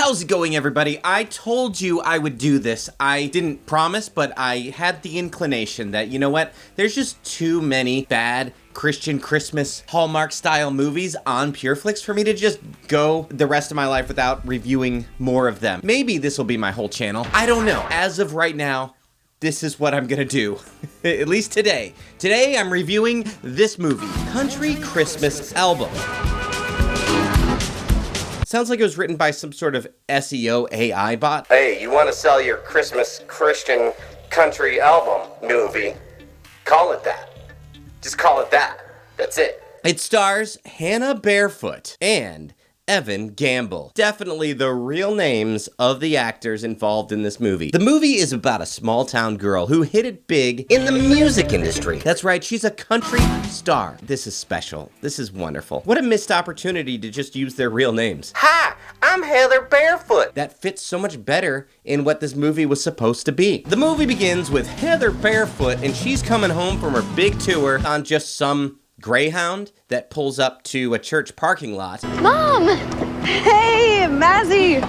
How's it going, everybody? I told you I would do this. I didn't promise, but I had the inclination that, you know what? There's just too many bad Christian Christmas Hallmark-style movies on PureFlix for me to just go the rest of my life without reviewing more of them. Maybe this will be my whole channel. I don't know. As of right now, this is what I'm gonna do. At least today. Today, I'm reviewing this movie, Country Christmas Album. Sounds like it was written by some sort of SEO AI bot. Hey, you want to sell your Christmas Christian country album movie? Call it that. Just call it that. That's it. It stars Hannah Barefoot and Evan Gamble. Definitely the real names of the actors involved in this movie. The movie is about a small town girl who hit it big in the music industry. That's right, she's a country star. This is special. This is wonderful. What a missed opportunity to just use their real names. Hi, I'm Heather Barefoot. That fits so much better in what this movie was supposed to be. The movie begins with Heather Barefoot, and she's coming home from her big tour on just some Greyhound that pulls up to a church parking lot. Mom! Hey, Mazzy!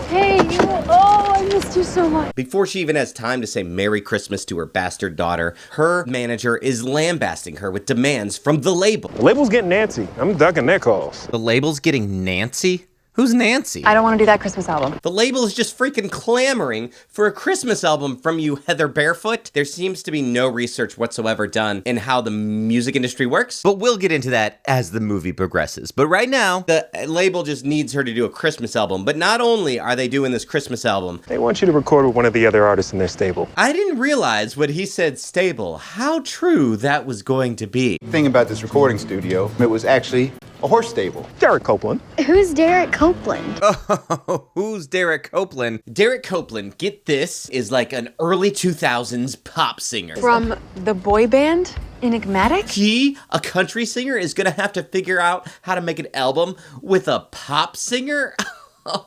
Hey, I missed you so much. Before she even has time to say Merry Christmas to her bastard daughter, her manager is lambasting her with demands from the label. The label's getting Nancy. I'm ducking their calls. The label's getting Nancy? Who's Nancy? I don't want to do that Christmas album. The label is just freaking clamoring for a Christmas album from you, Heather Barefoot. There seems to be no research whatsoever done in how the music industry works, but we'll get into that as the movie progresses. But right now, the label just needs her to do a Christmas album. But not only are they doing this Christmas album, They want you to record with one of the other artists in their stable. I didn't realize when he said stable, how true that was going to be. The thing about this recording studio, it was actually a horse stable. Derek Copeland. Who's Derek Copeland? Oh, who's Derek Copeland? Derek Copeland, get this, is like an early 2000s pop singer. From the boy band Enigmatic? He, a country singer, is gonna have to figure out how to make an album with a pop singer?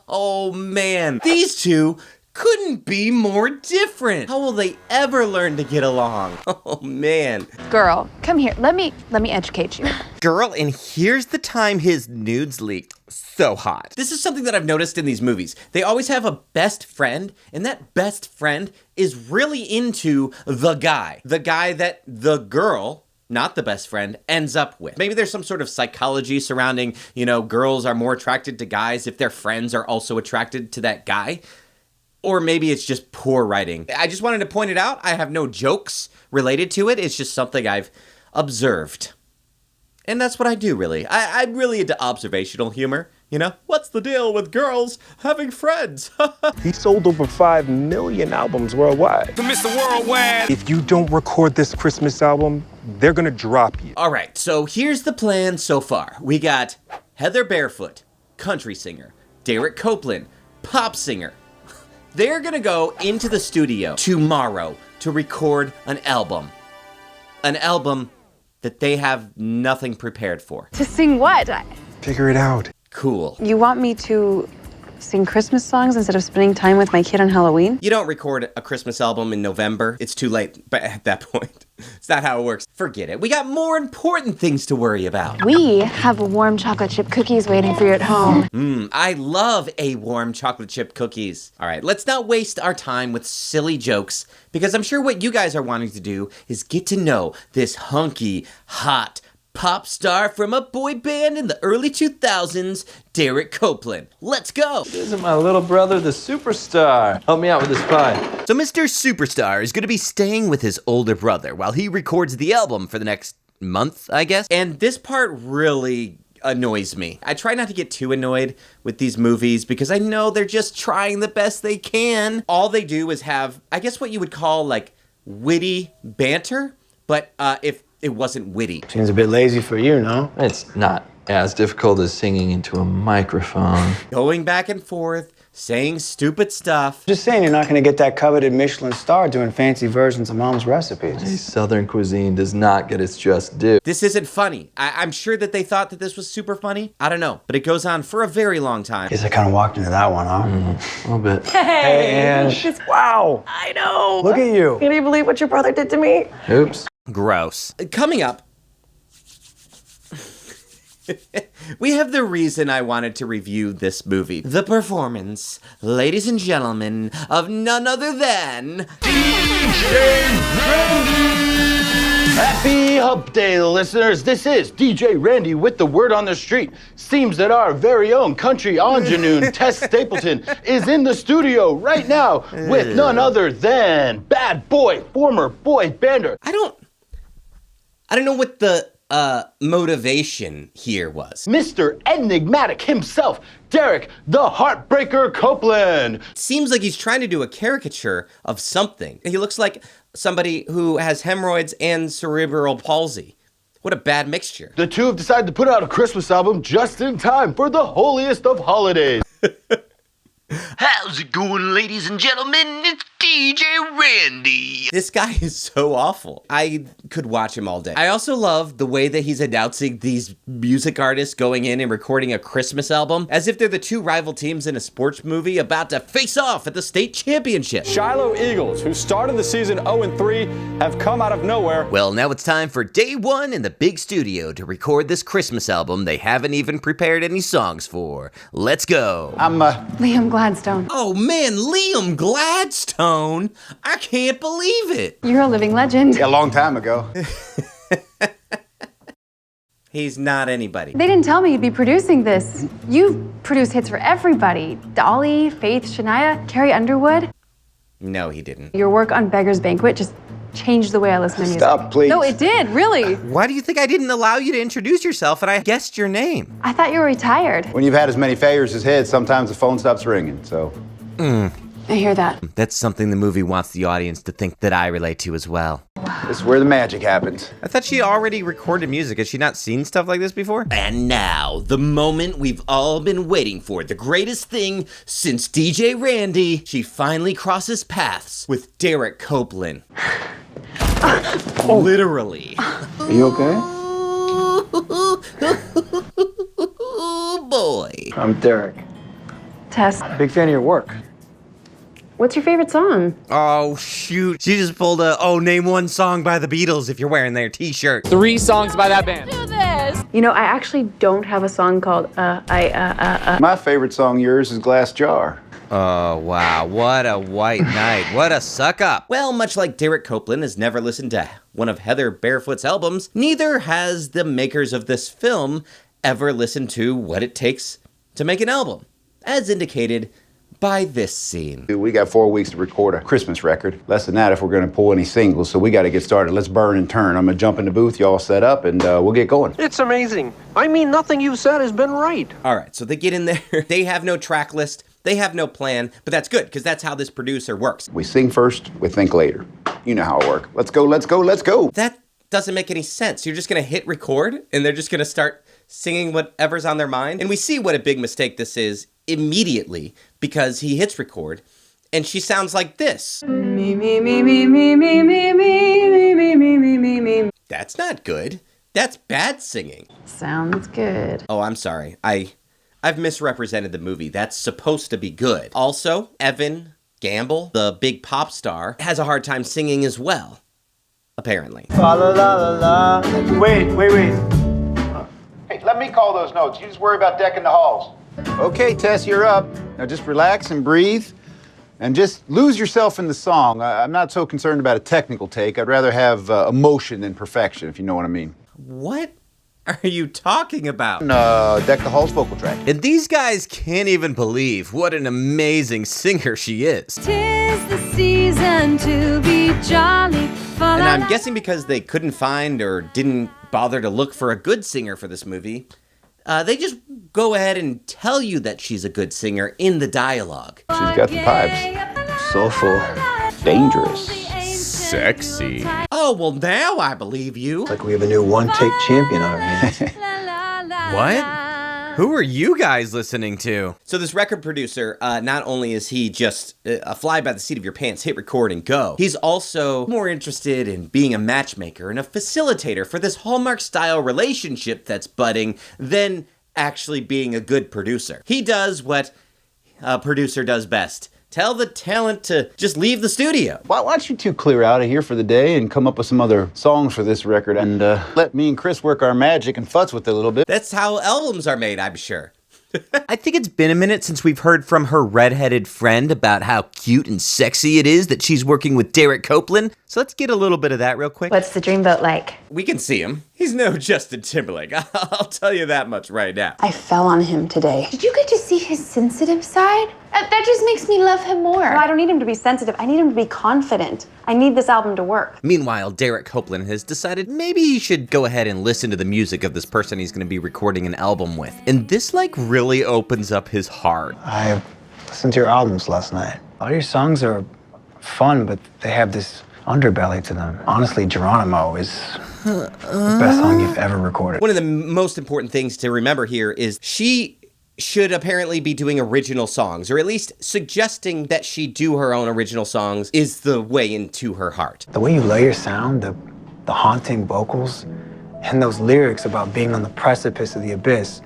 Oh man, these two couldn't be more different. How will they ever learn to get along? Oh man. Girl, come here. Let me educate you. Girl, and here's the time his nudes leaked. So hot. This is something that I've noticed in these movies. They always have a best friend, and that best friend is really into the guy. The guy that the girl, not the best friend, ends up with. Maybe there's some sort of psychology surrounding, girls are more attracted to guys if their friends are also attracted to that guy. Or maybe it's just poor writing. I just wanted to point it out. I have no jokes related to it. It's just something I've observed. And that's what I do, really. I'm really into observational humor. What's the deal with girls having friends? He sold over 5 million albums worldwide. Mr. Worldwide. If you don't record this Christmas album, they're gonna drop you. All right, so here's the plan so far. We got Heather Barefoot, country singer. Derek Copeland, pop singer. They're gonna go into the studio tomorrow to record an album. An album that they have nothing prepared for. To sing what? Figure it out. Cool. You want me to sing Christmas songs instead of spending time with my kid on Halloween? You don't record a Christmas album in November. It's too late, but at that point, it's not how it works. Forget it. We got more important things to worry about. We have warm chocolate chip cookies waiting for you at home. I love a warm chocolate chip cookies. All right, let's not waste our time with silly jokes, because I'm sure what you guys are wanting to do is get to know this hunky, hot pop star from a boy band in the early 2000s, Derek Copeland. Let's go. This is my little brother, the superstar. Help me out with this pie. So Mr. Superstar is going to be staying with his older brother while he records the album for the next month, I guess. And this part really annoys me. I try not to get too annoyed with these movies because I know they're just trying the best they can. All they do is have, I guess what you would call like witty banter, but if it wasn't witty. Seems a bit lazy for you, no? It's not as difficult as singing into a microphone. Going back and forth, saying stupid stuff. Just saying you're not gonna get that coveted Michelin star doing fancy versions of Mom's recipes. Hey, Southern cuisine does not get its just due. This isn't funny. I'm sure that they thought that this was super funny. I don't know, but it goes on for a very long time. Guess I kind of walked into that one, huh? A little bit. Hey, Ange. Wow. I know. Look at you. Can you believe what your brother did to me? Oops. Gross. Coming up, We have the reason I wanted to review this movie. The performance, ladies and gentlemen, of none other than... Happy Hump Day, listeners. This is DJ Randy with the word on the street. Seems that our very own country ingenue, Tess Stapleton, is in the studio right now with none other than Bad Boy, former boy bander. I don't know what the motivation here was. Mr. Enigmatic himself, Derek the Heartbreaker Copeland. Seems like he's trying to do a caricature of something. He looks like somebody who has hemorrhoids and cerebral palsy. What a bad mixture. The two have decided to put out a Christmas album just in time for the holiest of holidays. How's it going, ladies and gentlemen? It's DJ Randy. This guy is so awful. I could watch him all day. I also love the way that he's announcing these music artists going in and recording a Christmas album as if they're the two rival teams in a sports movie about to face off at the state championship. Shiloh Eagles, who started the season 0-3, have come out of nowhere. Well, now it's time for day one in the big studio to record this Christmas album they haven't even prepared any songs for. Let's go. I'm Liam Gladstone. Oh man, Liam Gladstone. I can't believe it. You're a living legend. a long time ago. He's not anybody. They didn't tell me you'd be producing this. You've produced hits for everybody. Dolly, Faith, Shania, Carrie Underwood. No, he didn't. Your work on Beggar's Banquet just changed the way I listen to music. Stop, please. No, it did, really. Why do you think I didn't allow you to introduce yourself and I guessed your name? I thought you were retired. When you've had as many failures as his, sometimes the phone stops ringing, so. I hear that. That's something the movie wants the audience to think that I relate to as well. This is where the magic happens. I thought she already recorded music. Has she not seen stuff like this before? And now, the moment we've all been waiting for, the greatest thing since DJ Randy. She finally crosses paths with Derek Copeland. Literally. Are you okay? Oh boy. I'm Derek. Tess, Big fan of your work. what's your favorite song? Oh shoot. She just pulled name one song by the Beatles if you're wearing their t-shirt. 3 songs by that band. You know, I actually don't have a song called My favorite song of yours is Glass Jar. Oh, wow. What a white knight. What a suck up. Well, much like Derek Copeland has never listened to one of Heather Barefoot's albums, neither has the makers of this film ever listened to What It Takes to Make an Album, as indicated by this scene. We got 4 weeks to record a Christmas record. Less than that if we're going to pull any singles, so we got to get started. Let's burn and turn. I'm going to jump in the booth, y'all set up, and we'll get going. It's amazing. I mean, nothing you've said has been right. All right, so they get in there. They have no track list. They have no plan, but that's good because that's how this producer works. We sing first, we think later. You know how it works. Let's go, let's go, let's go. That doesn't make any sense. You're just going to hit record and they're just going to start singing whatever's on their mind. And we see what a big mistake this is immediately because he hits record and she sounds like this. Me, me, me, me, me, me, me, me, me, me, me, me, me, me. That's not good. That's bad singing. Sounds good. Oh, I'm sorry. I've misrepresented the movie. That's supposed to be good. Also, Evan Gamble, the big pop star, has a hard time singing as well, apparently. La la la la la. Wait. Hey, let me call those notes. You just worry about decking the halls. Okay, Tess, you're up. Now just relax and breathe and just lose yourself in the song. I'm not so concerned about a technical take. I'd rather have emotion than perfection, if you know what I mean. What are you talking about? Deck the Halls vocal track. And these guys can't even believe what an amazing singer she is. 'Tis the season to be jolly. And I'm guessing because they couldn't find or didn't bother to look for a good singer for this movie, they just go ahead and tell you that she's a good singer in the dialogue. She's got the pipes. Soulful. Dangerous. Sexy. Oh, well now I believe you. Like we have a new one-take champion on our hands. What? Who are you guys listening to? So this record producer, not only is he just a fly by the seat of your pants, hit record and go, he's also more interested in being a matchmaker and a facilitator for this Hallmark-style relationship that's budding than actually being a good producer. He does what a producer does best. tell the talent to just leave the studio. Why don't you two clear out of here for the day and come up with some other songs for this record and let me and Chris work our magic and futz with it a little bit. That's how albums are made, I'm sure. I think it's been a minute since we've heard from her redheaded friend about how cute and sexy it is that she's working with Derek Copeland. So let's get a little bit of that real quick. What's the dreamboat like? We can see him. He's no Justin Timberlake. I'll tell you that much right now. I fell on him today. Did you get to see his sensitive side? That just makes me love him more. No, I don't need him to be sensitive. I need him to be confident. I need this album to work. Meanwhile, Derek Copeland has decided maybe he should go ahead and listen to the music of this person he's going to be recording an album with. And this, really opens up his heart. I listened to your albums last night. All your songs are fun, but they have this underbelly to them. Honestly, Geronimo is the best song you've ever recorded. One of the most important things to remember here is she should apparently be doing original songs, or at least suggesting that she do her own original songs is the way into her heart. The way you lay your sound, the haunting vocals, and those lyrics about being on the precipice of the abyss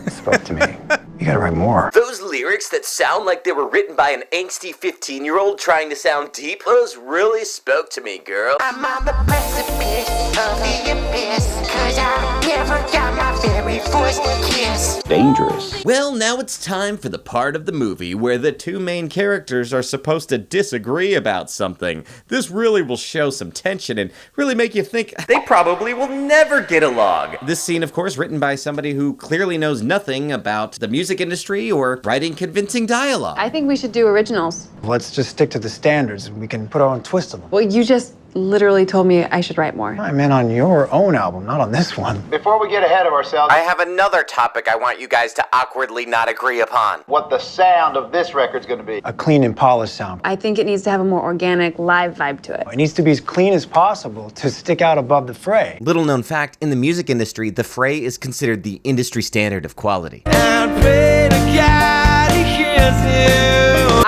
spoke to me. You gotta write more. Those lyrics that sound like they were written by an angsty 15-year-old trying to sound deep, those really spoke to me, girl. I'm on the precipice of the abyss, 'cause I never got my very first kiss. Dangerous. Well, now it's time for the part of the movie where the two main characters are supposed to disagree about something. This really will show some tension and really make you think They probably will never get along. This scene, of course, written by somebody who clearly knows nothing about the music industry or writing convincing dialogue. I think we should do originals. Let's just stick to the standards and we can put our own twist on them. Well, you just literally told me I should write more. I meant on your own album, not on this one. Before we get ahead of ourselves, I have another topic I want you guys to awkwardly not agree upon. what the sound of this record's gonna be. A clean and polished sound. I think it needs to have a more organic, live vibe to it. It needs to be as clean as possible to stick out above the fray. Little known fact, in the music industry, the fray is considered the industry standard of quality.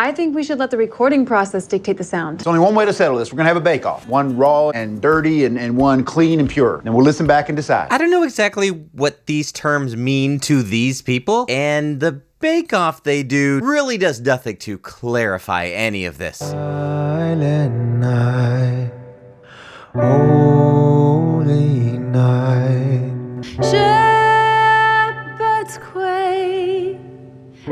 I think we should let the recording process dictate the sound. There's only one way to settle this. We're gonna have a bake-off. One raw and dirty and one clean and pure. And we'll listen back and decide. I don't know exactly what these terms mean to these people, and the bake-off they do really does nothing to clarify any of this. Silent night, holy night. Shepherds quake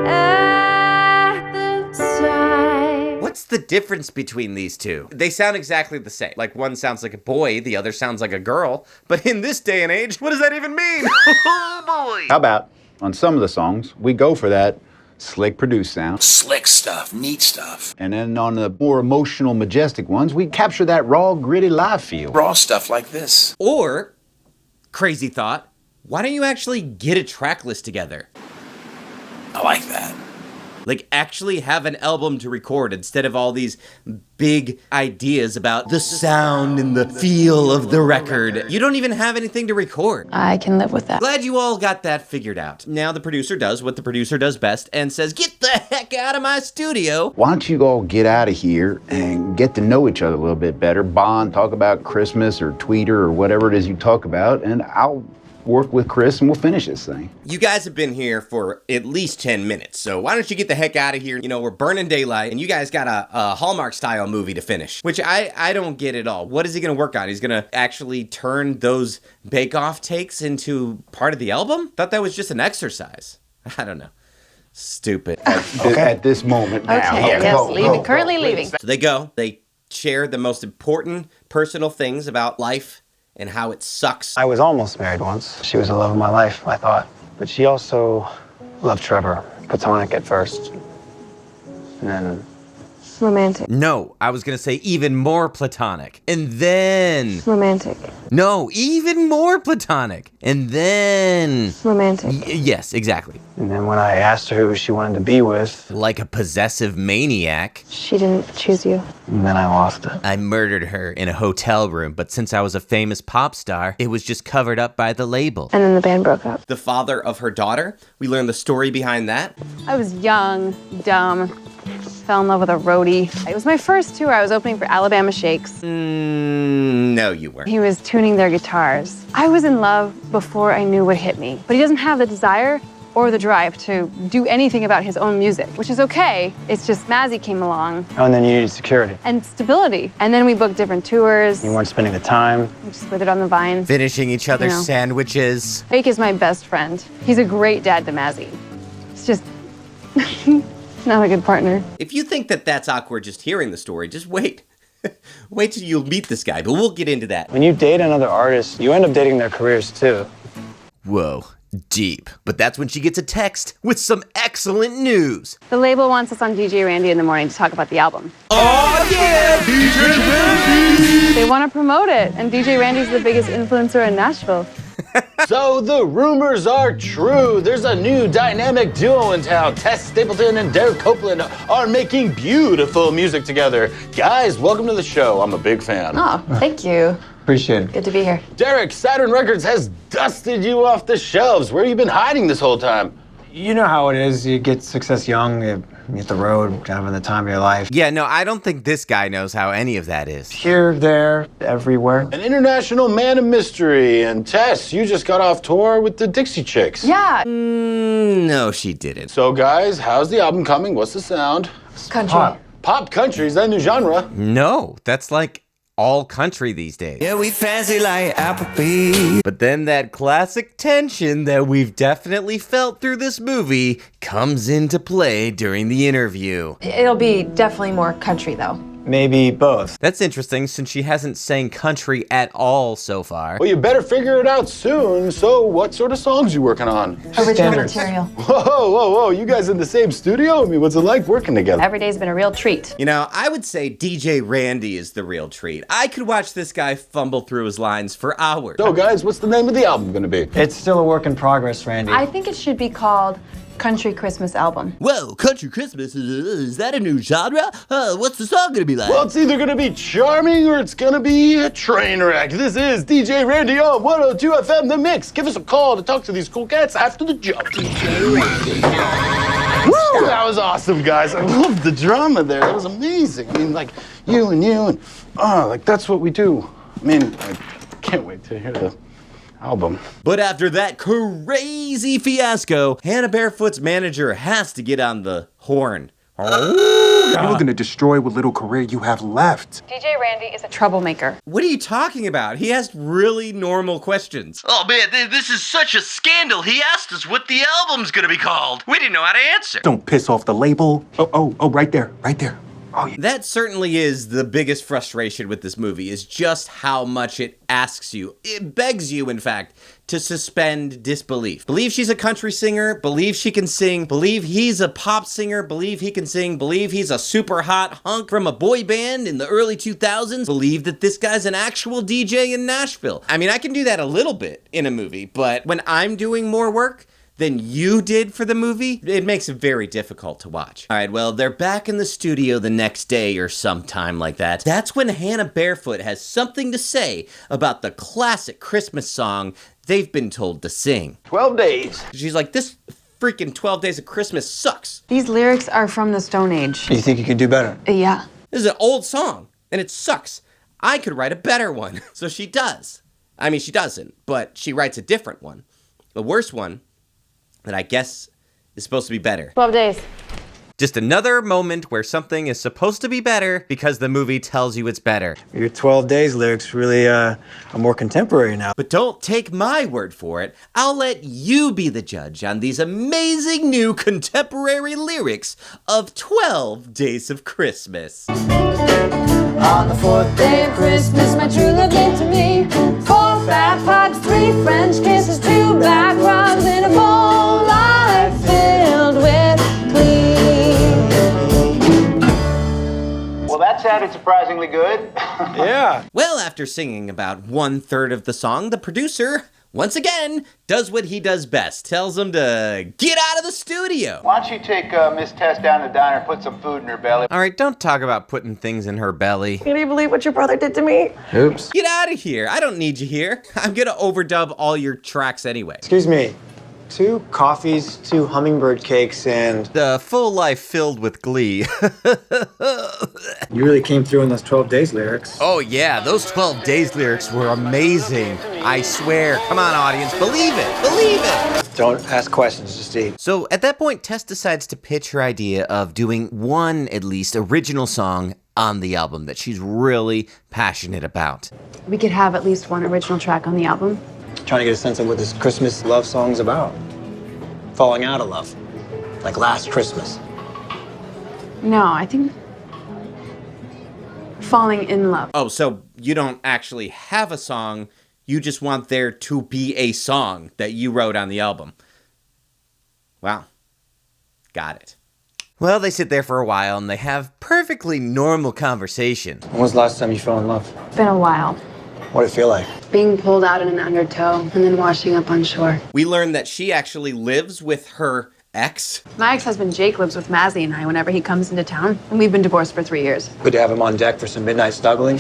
at the sight. What's the difference between these two? They sound exactly the same. Like one sounds like a boy, the other sounds like a girl. But in this day and age, what does that even mean? Oh boy! How about, on some of the songs, we go for that slick produced sound. Slick stuff, neat stuff. And then on the more emotional, majestic ones, we capture that raw, gritty live feel. Raw stuff like this. Or, crazy thought, why don't you actually get a track list together? I like that. Like, actually have an album to record instead of all these big ideas about the sound and the feel of the record. You don't even have anything to record. I can live with that. Glad you all got that figured out. Now the producer does what the producer does best and says, "Get the heck out of my studio." Why don't you all get out of here and get to know each other a little bit better, bond, talk about Christmas or Tweeter or whatever it is you talk about, and I'll work with Chris and we'll finish this thing. You guys have been here for at least 10 minutes, so why don't you get the heck out of here? You know, we're burning daylight, and you guys got a Hallmark-style movie to finish, which I don't get at all. What is he going to work on? He's going to actually turn those bake-off takes into part of the album? Thought that was just an exercise. I don't know. Stupid. At this moment now. Okay, Yeah, yes, go, leaving. go, Currently go, leaving. So they go. They share the most important personal things about life and how it sucks. I was almost married once. She was the love of my life, I thought. But she also loved Trevor. Platonic at first. And then Romantic. No, I was gonna say even more platonic. And then... Romantic. No, even more platonic. And then... Romantic. Yes, exactly. And then when I asked her who she wanted to be with, Like a possessive maniac. She didn't choose you. and then I lost it. I murdered her in a hotel room, but since I was a famous pop star, it was just covered up by the label. And then the band broke up. The father of her daughter, we learned the story behind that. I was young, dumb, fell in love with a roadie. It was my first tour. I was opening for Alabama Shakes. No, you weren't. He was tuning their guitars. I was in love before I knew what hit me. But he doesn't have the desire or the drive to do anything about his own music, which is okay. It's just Mazzy came along. Oh, and then you needed security. And stability. And then we booked different tours. You weren't spending the time. We just withered on the vine. Finishing each other's You know. sandwiches. Fake is my best friend. He's a great dad to Mazzy. It's just not a good partner. If you think that that's awkward just hearing the story, just wait. Wait till you meet this guy, but we'll get into that. When you date another artist, you end up dating their careers too. Whoa, deep. But that's when she gets a text with some excellent news. The label wants us on DJ Randy in the morning to talk about the album. Oh yeah, DJ Randy! They want to promote it, and DJ Randy's the biggest influencer in Nashville. So the rumors are true. There's a new dynamic duo in town. Tess Stapleton and Derek Copeland are making beautiful music together. Guys, welcome to the show. I'm a big fan. Oh, thank you. Appreciate it. Good to be here. Derek, Saturn Records has dusted you off the shelves. Where have you been hiding this whole time? You know how it is. You get success young, you hit the road, having the time of your life. Yeah, no, I don't think this guy knows how any of that is. Here, there, everywhere. An international man of mystery. And Tess, you just got off tour with the Dixie Chicks. Yeah. No, she didn't. So guys, how's the album coming? What's the sound? Country. Pop. Pop country, is that a new genre? No, that's like all country these days. Yeah, we fancy like Applebee's. But then that classic tension that we've definitely felt through this movie comes into play during the interview. It'll be definitely more country, though. Maybe both. That's interesting since she hasn't sang country at all so far. Well, you better figure it out soon. So what sort of songs you working on? Original Standards. material. Whoa, you guys in the same studio? I mean, what's it like working together? Every day's been a real treat. You know, I would say DJ Randy is the real treat. I could watch this guy fumble through his lines for hours. So guys, what's the name of the album gonna be? It's still a work in progress, Randy. I think it should be called Country Christmas Album. Whoa, country Christmas, is that a new genre? What's the song gonna be like? Well, it's either gonna be charming or it's gonna be a train wreck. This is DJ Randy on 102 FM The Mix. Give us a call to talk to these cool cats after the jump. Woo! That was awesome, guys. I loved the drama there. That was amazing. I mean, like, you and like, that's what we do. I mean, I can't wait to hear the album. But after that crazy fiasco, Hannah Barefoot's manager has to get on the horn. You're gonna destroy what little career you have left. DJ Randy is a troublemaker. What are you talking about? He asked really normal questions. Oh man, this is such a scandal. He asked us what the album's gonna be called. We didn't know how to answer. Don't piss off the label. Oh, right there. Oh, yeah. That certainly is the biggest frustration with this movie, is just how much it asks you. It begs you, in fact, to suspend disbelief. Believe she's a country singer, believe she can sing, believe he's a pop singer, believe he can sing, believe he's a super hot hunk from a boy band in the early 2000s, believe that this guy's an actual DJ in Nashville. I mean, I can do that a little bit in a movie, but when I'm doing more work than you did for the movie, it makes it very difficult to watch. All right, well, they're back in the studio the next day or sometime like that. That's when Hannah Barefoot has something to say about the classic Christmas song they've been told to sing. 12 days. She's like, this freaking 12 Days of Christmas sucks. These lyrics are from the Stone Age. You think you could do better? Yeah. This is an old song, and it sucks. I could write a better one. So she does. I mean, she doesn't, but she writes a different one. The worst one that I guess is supposed to be better. 12 days. Just another moment where something is supposed to be better because the movie tells you it's better. Your 12 Days lyrics really are more contemporary now. But don't take my word for it. I'll let you be the judge on these amazing new contemporary lyrics of 12 Days of Christmas. On the fourth day of Christmas, my true love gave to me 4 fat pots, 3 French kisses, 2 black rubs in a bowl I filled with clean. Well, that sounded surprisingly good. Yeah. Well, after singing about 1/3 of the song, the producer, once again, does what he does best. Tells them to get out of the studio. Why don't you take Miss Tess down to the diner and put some food in her belly? All right, don't talk about putting things in her belly. Can you believe what your brother did to me? Oops. Get out of here. I don't need you here. I'm gonna overdub all your tracks anyway. Excuse me. 2 coffees, 2 hummingbird cakes, and... The full life filled with glee. You really came through in those 12 Days lyrics. Oh yeah, those 12 Days lyrics were amazing. I swear. Come on, audience, believe it, believe it. Don't ask questions, just eat. So at that point, Tess decides to pitch her idea of doing one, at least, original song on the album that she's really passionate about. We could have at least one original track on the album. Trying to get a sense of what this Christmas love song's about. Falling out of love. Like last Christmas. No, I think falling in love. Oh, so you don't actually have a song, you just want there to be a song that you wrote on the album. Wow. Got it. Well, they sit there for a while and they have perfectly normal conversation. When was the last time you fell in love? It's been a while. What did it feel like? Being pulled out in an undertow and then washing up on shore. We learn that she actually lives with her ex. My ex-husband Jake lives with Mazzy and I whenever he comes into town, and we've been divorced for 3 years. Good to have him on deck for some midnight snuggling.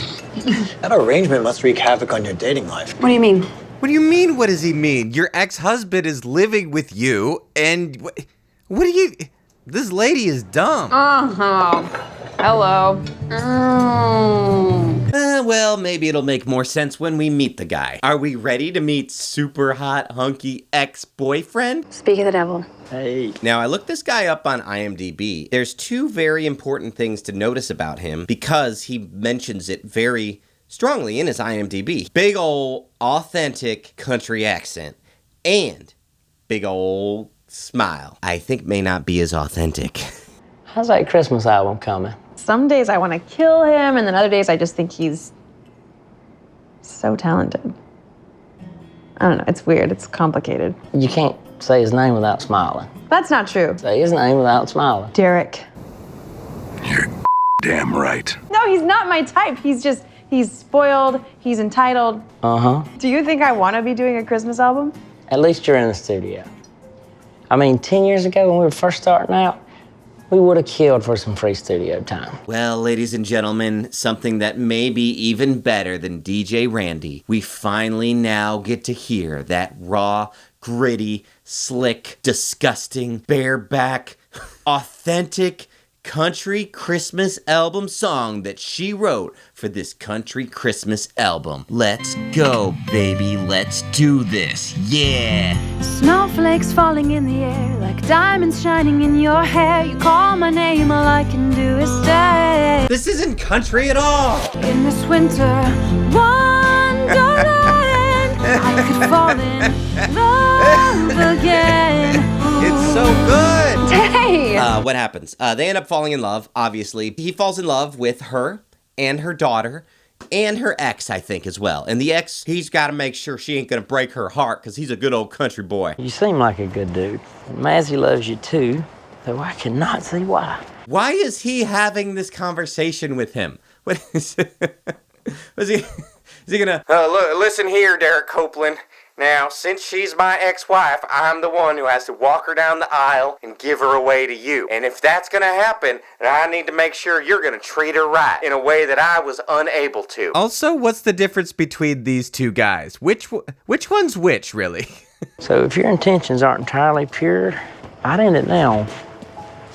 That arrangement must wreak havoc on your dating life. What do you mean? What do you mean, what does he mean? Your ex-husband is living with you, and what do you... This lady is dumb. Hello. Well, maybe it'll make more sense when we meet the guy. Are we ready to meet super hot, hunky ex-boyfriend? Speak of the devil. Hey. Now, I looked this guy up on IMDb. There's 2 very important things to notice about him because he mentions it very strongly in his IMDb. Big ol' authentic country accent and big ol' smile. I think may not be as authentic. How's that Christmas album coming? Some days I want to kill him, and then other days I just think he's so talented. I don't know, it's weird, it's complicated. You can't say his name without smiling. That's not true. Say his name without smiling. Derek. You're damn right. No, he's not my type. He's spoiled, he's entitled. Uh-huh. Do you think I want to be doing a Christmas album? At least you're in the studio. I mean, 10 years ago when we were first starting out, we would have killed for some free studio time. Well, ladies and gentlemen, something that may be even better than DJ Randy. We finally now get to hear that raw, gritty, slick, disgusting, bareback, authentic country Christmas album song that she wrote for this country Christmas album. Let's go, baby. Let's do this. Yeah. Snowflakes falling in the air like diamonds shining in your hair. You call my name, all I can do is stay. This isn't country at all. In this winter wonderland, I could fall in love again. It's so good. Hey! What happens? They end up falling in love, obviously. He falls in love with her and her daughter and her ex, I think, as well. And the ex, he's got to make sure she ain't going to break her heart because he's a good old country boy. You seem like a good dude. Mazzy loves you too, though I cannot see why. Why is he having this conversation with him? What is he gonna... Look, listen here, Derek Copeland. Now, since she's my ex-wife, I'm the one who has to walk her down the aisle and give her away to you. And if that's gonna happen, then I need to make sure you're gonna treat her right in a way that I was unable to. Also, what's the difference between these 2 guys? Which one's which, really? So if your intentions aren't entirely pure, I'd end it now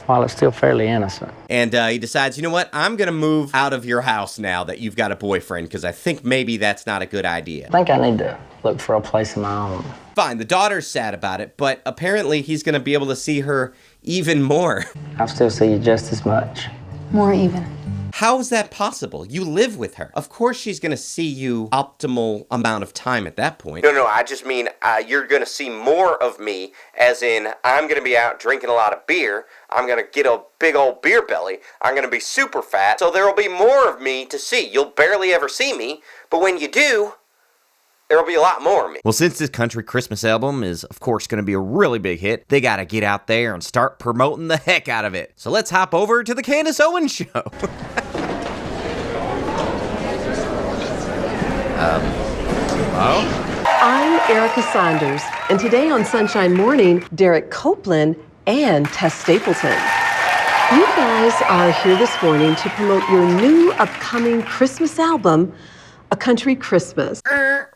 while it's still fairly innocent. And he decides, you know what? I'm going to move out of your house now that you've got a boyfriend because I think maybe that's not a good idea. I think I need to look for a place of my own. Fine, the daughter's sad about it, but apparently he's going to be able to see her even more. I still see you just as much. More even. How is that possible? You live with her. Of course she's going to see you optimal amount of time at that point. No, I just mean you're gonna see more of me, as in I'm gonna be out drinking a lot of beer, I'm gonna get a big old beer belly, I'm gonna be super fat, so there'll be more of me to see. You'll barely ever see me, but when you do, there'll be a lot more of me. Well, since this country Christmas album is, of course, going to be a really big hit, they got to get out there and start promoting the heck out of it. So let's hop over to the Candace Owens Show. Hello? I'm Erica Saunders, and today on Sunshine Morning, Derek Copeland and Tess Stapleton. You guys are here this morning to promote your new upcoming Christmas album, A Country Christmas.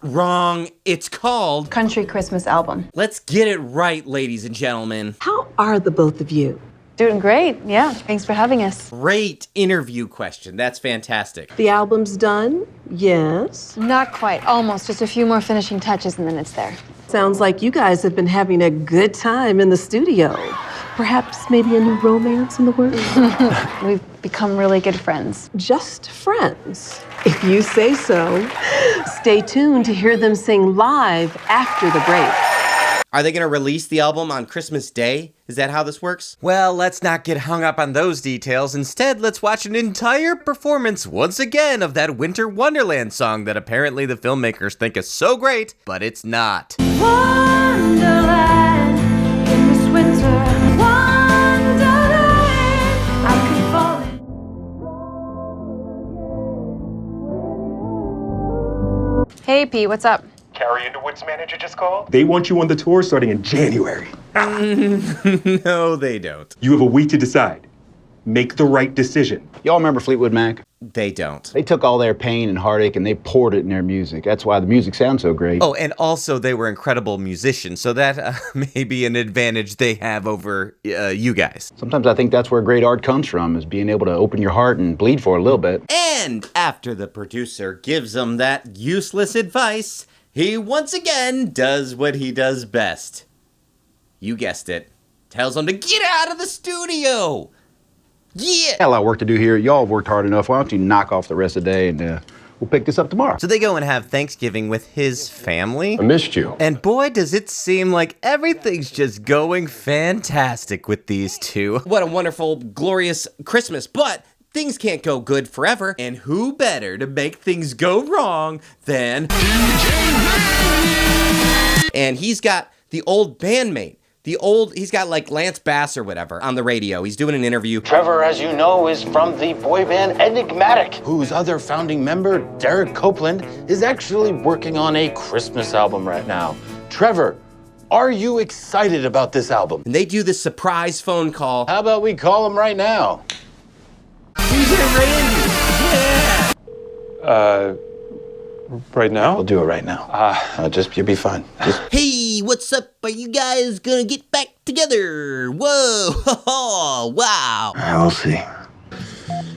Wrong. It's called Country Christmas Album. Let's get it right, ladies and gentlemen. How are the both of you? Doing great. Yeah. Thanks for having us. Great interview question. That's fantastic. The album's done? Yes. Not quite. Almost. Just a few more finishing touches and then it's there. Sounds like you guys have been having a good time in the studio. Perhaps maybe a new romance in the works? We've become really good friends. Just friends, if you say so. Stay tuned to hear them sing live after the break. Are they going to release the album on Christmas Day? Is that how this works? Well, let's not get hung up on those details. Instead, let's watch an entire performance once again of that Winter Wonderland song that apparently the filmmakers think is so great, but it's not. Wonderland, in this winter wonderland, I could fall in. Hey, P, what's up? Carrie Underwood's manager just called. They want you on the tour starting in January. No, they don't. You have a week to decide. Make the right decision. Y'all remember Fleetwood Mac? They don't. They took all their pain and heartache and they poured it in their music. That's why the music sounds so great. Oh, and also they were incredible musicians, so that may be an advantage they have over you guys. Sometimes I think that's where great art comes from, is being able to open your heart and bleed for it a little bit. And after the producer gives them that useless advice, he once again does what he does best. You guessed it. Tells them to get out of the studio. Yeah! Got a lot of work to do here. Y'all have worked hard enough. Why don't you knock off the rest of the day and we'll pick this up tomorrow. So they go and have Thanksgiving with his family. I missed you. And boy, does it seem like everything's just going fantastic with these two. What a wonderful, glorious Christmas. But things can't go good forever. And who better to make things go wrong than and he's got the old bandmate. He's got like Lance Bass or whatever on the radio. He's doing an interview. Trevor, as you know, is from the boy band Enigmatic, whose other founding member, Derek Copeland, is actually working on a Christmas album right now. Trevor, are you excited about this album? And they do this surprise phone call. How about we call him right now? DJ Randy! Yeah! Right now? We'll do it right now. You'll be fine. Hey, what's up? Are you guys gonna get back together? Whoa! Wow! We'll see.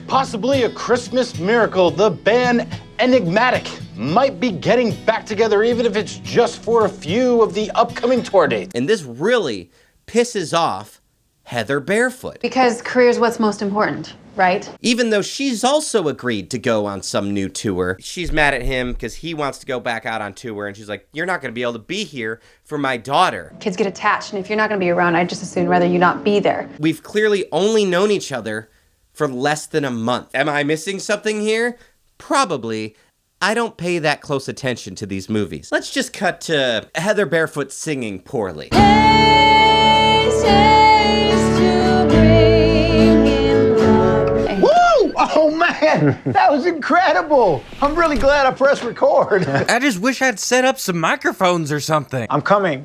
Possibly a Christmas miracle. The band Enigmatic might be getting back together, even if it's just for a few of the upcoming tour dates. And this really pisses off Heather Barefoot. Because career's what's most important, right? Even though she's also agreed to go on some new tour, she's mad at him because he wants to go back out on tour, and she's like, you're not going to be able to be here for my daughter. Kids get attached, and if you're not going to be around, I'd just as soon rather you not be there. We've clearly only known each other for less than a month. Am I missing something here? Probably. I don't pay that close attention to these movies. Let's just cut to Heather Barefoot singing poorly. Oh man, that was incredible. I'm really glad I pressed record. I just wish I'd set up some microphones or something. I'm coming.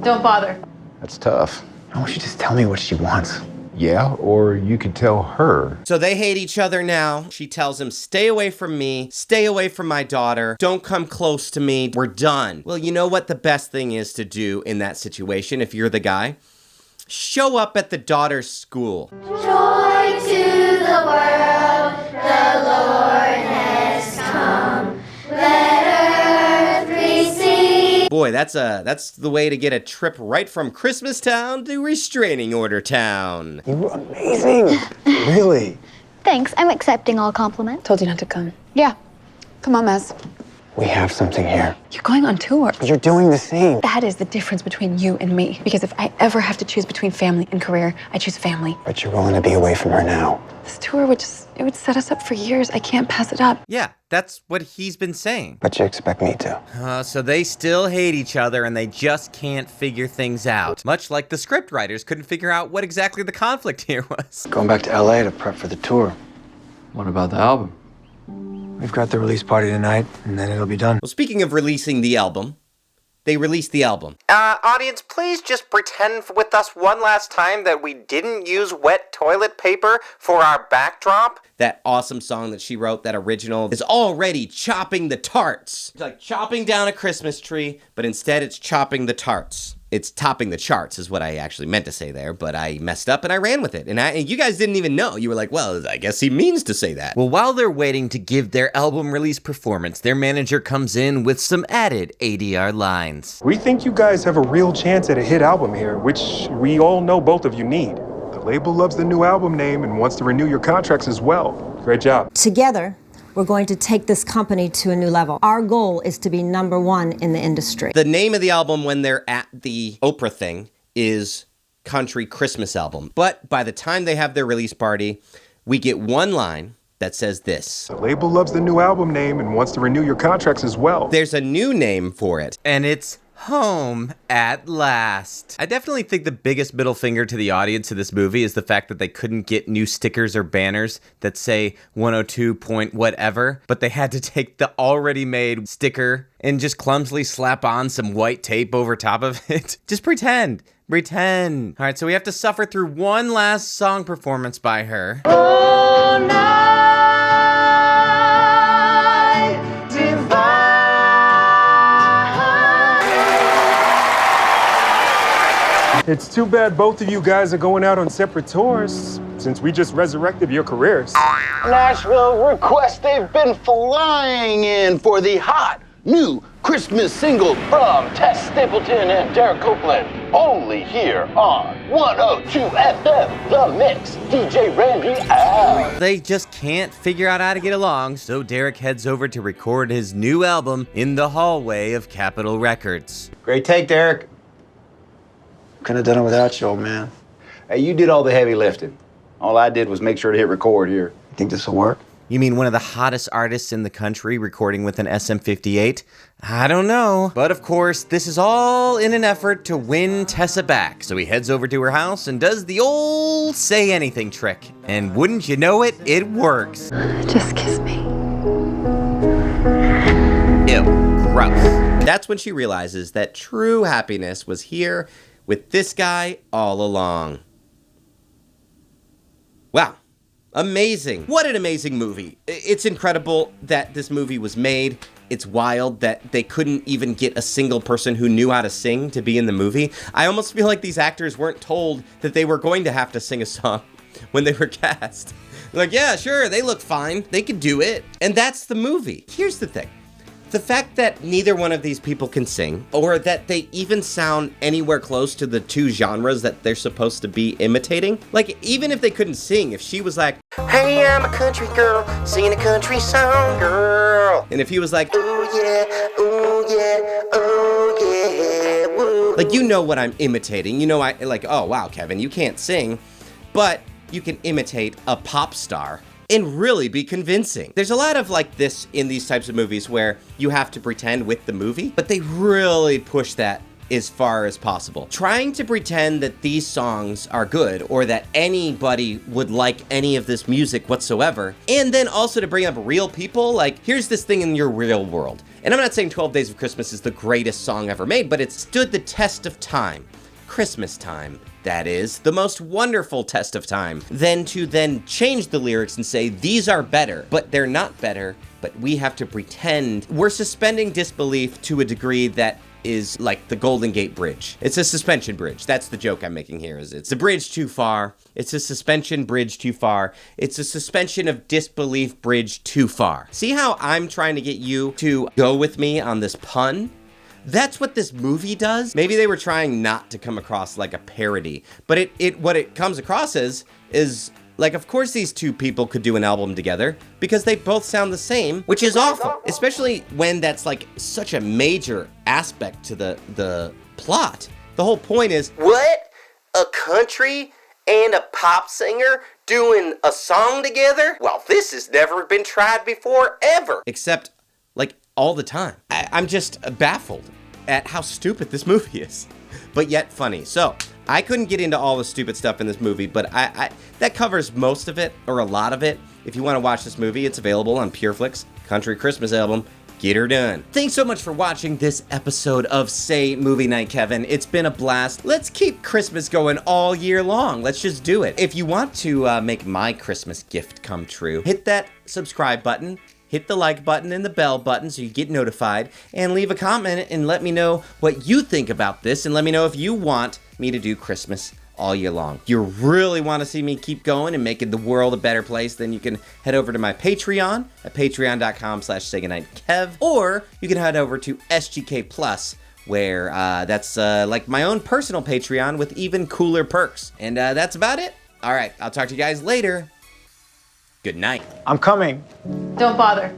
Don't bother. That's tough. Why don't you just tell me what she wants? Yeah, or you could tell her. So they hate each other now. She tells him, stay away from me, stay away from my daughter, don't come close to me, we're done. Well, you know what the best thing is to do in that situation if you're the guy? Show up at the daughter's school. Joy to the world, the Lord has come. Let earth receive. Boy, that's the way to get a trip right from Christmas Town to Restraining Order Town. You were amazing. Really. Thanks, I'm accepting all compliments. Told you not to come. Yeah. Come on, Mez. We have something here. You're going on tour. You're doing the same. That is the difference between you and me. Because if I ever have to choose between family and career, I choose family. But you're willing to be away from her now. This tour would set us up for years. I can't pass it up. Yeah, that's what he's been saying. But you expect me to. So they still hate each other and they just can't figure things out. Much like the script writers couldn't figure out what exactly the conflict here was. Going back to LA to prep for the tour. What about the album? We've got the release party tonight, and then it'll be done. Well, speaking of releasing the album, they released the album. Audience, please just pretend with us one last time that we didn't use wet toilet paper for our backdrop. That awesome song that she wrote, that original, is already chopping the tarts. It's like chopping down a Christmas tree, but instead it's chopping the tarts. It's topping the charts is what I actually meant to say there, but I messed up and I ran with it. And you guys didn't even know. You were like, well, I guess he means to say that. Well, while they're waiting to give their album release performance, their manager comes in with some added ADR lines. We think you guys have a real chance at a hit album here, which we all know both of you need. The label loves the new album name and wants to renew your contracts as well. Great job. Together, we're going to take this company to a new level. Our goal is to be #1 in the industry. The name of the album when they're at the Oprah thing is Country Christmas Album. But by the time they have their release party, we get one line that says this. The label loves the new album name and wants to renew your contracts as well. There's a new name for it, and it's Home at Last. I definitely think the biggest middle finger to the audience of this movie is the fact that they couldn't get new stickers or banners that say 102 point whatever, but they had to take the already made sticker and just clumsily slap on some white tape over top of it. Just pretend. Pretend. All right, so we have to suffer through one last song performance by her. Oh, night divine. It's too bad both of you guys are going out on separate tours, since we just resurrected your careers. Nashville requests they've been flying in for the hot new Christmas single from Tess Stapleton and Derek Copeland. Only here on 102 FM, The Mix, DJ Randy out. They just can't figure out how to get along, so Derek heads over to record his new album in the hallway of Capitol Records. Great take, Derek. Couldn't have done it without you, old man. Hey, you did all the heavy lifting. All I did was make sure to hit record here. You think this will work? You mean one of the hottest artists in the country recording with an SM58? I don't know. But of course, this is all in an effort to win Tessa back. So he heads over to her house and does the old say anything trick. And wouldn't you know it, it works. Just kiss me. Ew, gross. That's when she realizes that true happiness was here with this guy all along. Wow. Amazing. What an amazing movie. It's incredible that this movie was made. It's wild that they couldn't even get a single person who knew how to sing to be in the movie. I almost feel like these actors weren't told that they were going to have to sing a song when they were cast. Like, yeah, sure, they look fine. They could do it. And that's the movie. Here's the thing. The fact that neither one of these people can sing, or that they even sound anywhere close to the two genres that they're supposed to be imitating, like, even if they couldn't sing, if she was like, Hey, I'm a country girl, singing a country song, girl. And if he was like, Ooh yeah, ooh yeah, ooh yeah, woo. Like, you know what I'm imitating. You know, oh wow, Kevin, you can't sing, but you can imitate a pop star and really be convincing. There's a lot of like this in these types of movies where you have to pretend with the movie, but they really push that as far as possible. Trying to pretend that these songs are good or that anybody would like any of this music whatsoever, and then also to bring up real people, like, here's this thing in your real world. And I'm not saying 12 Days of Christmas is the greatest song ever made, but it stood the test of time. Christmas time, that is, the most wonderful test of time. Then to change the lyrics and say, these are better, but they're not better, but we have to pretend. We're suspending disbelief to a degree that is like the Golden Gate Bridge. It's a suspension bridge. That's the joke I'm making here, is it's a bridge too far. It's a suspension bridge too far. It's a suspension of disbelief bridge too far. See how I'm trying to get you to go with me on this pun? That's what this movie does. Maybe they were trying not to come across like a parody, but what it comes across as is like, of course these two people could do an album together because they both sound the same, which is awful, especially when that's like such a major aspect to the plot. The whole point is, What? A country and a pop singer doing a song together? Well, this has never been tried before, ever. Except, like, all the time. I'm just baffled at how stupid this movie is, but yet funny. So I couldn't get into all the stupid stuff in this movie, but that covers most of it, or a lot of it. If you want to watch this movie, it's available on PureFlix, Country Christmas Album. get her done. Thanks so much for watching this episode of Say Movie Night, Kevin. It's been a blast. Let's keep Christmas going all year long. Let's just do it. If you want to make my Christmas gift come true, hit that subscribe button, hit the like button and the bell button so you get notified, and leave a comment and let me know what you think about this, and let me know if you want me to do Christmas all year long. If you really want to see me keep going and making the world a better place, then you can head over to my Patreon at patreon.com/saygoodnightkev, or you can head over to SGK Plus, where that's like my own personal Patreon with even cooler perks. And that's about it. All right, I'll talk to you guys later. Good night. I'm coming. Don't bother.